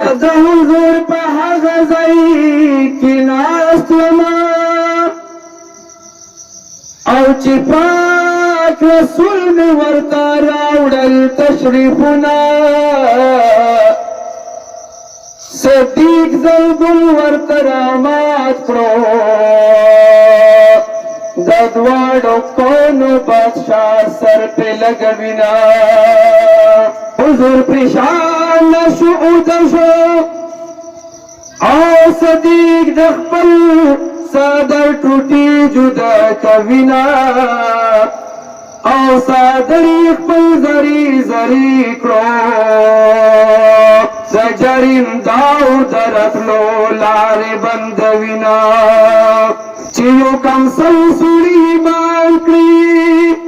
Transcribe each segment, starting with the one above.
د حضور په هغه ځای کې ناست ومه او چې پاک رسول مې ورته راوړل تشریفونه صدیق زلګل ورته رامات کړو د دواړو کونو بادشاه سر پې لګوینا حضور پریشان شو شو او صدیق د خپل صدر ټوټي جدا کوینا او صدر خپل زری زری کړو زجرین داو درتلو لارې بندوینا چې یو کم سلسلي مان کړي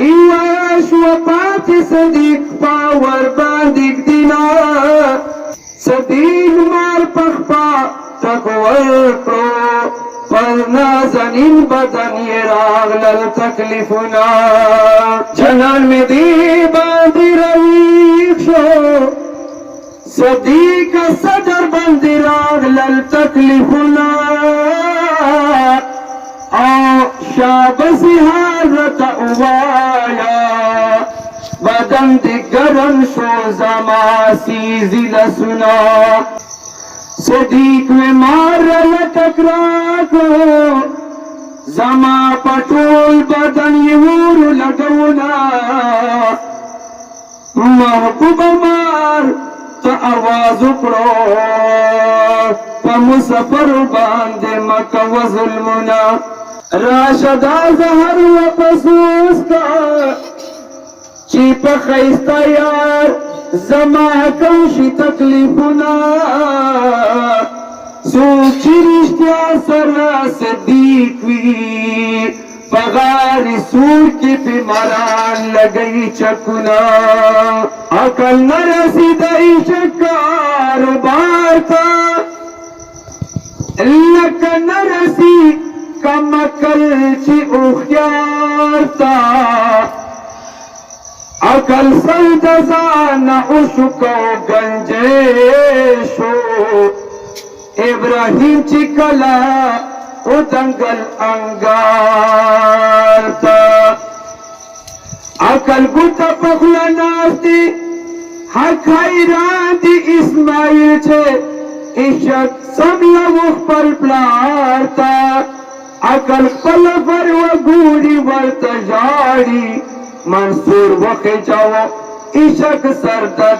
ایواشو پاتې صدیق پاور باندې دینا صدیق مار پخپا تکور کړو پر نازنین بدن یې راغلل تکلیفونه جنان مې دی باندې رویښ شو صدیق صدر باندې راغلل تکلیفونه او شابسي حضرت اوایا بدن دی گرم شو زما سیزی لسنا صدیق میں مار لٹکراکو زما پٹول بدن یور لگونا محبوب مار تا آواز اکڑو پا مسافر باندے مکہ و ظلمنا راشدہ زہر و پسوس کا چی پا خیستا یار زما کمشی تکلیفنا سوچی رشتیا سرا صدیق وی پغاری سور کی بیماران لگئی چکنا عقل نرسی دائی شکار بارتا لکا نرسی کم عقل چی اخیارتا عقل سید زان اشکو گنجشو ابراہیم چی کلا او دنگل انگارتا عقل گوتا پخلا ناستی حق حیران دی اسماعیل چھے عشق سب لوگ پل پلارتا عقل پل پر و گوڑی ورتا جاڑی منصور وخی جاو عشق سردتا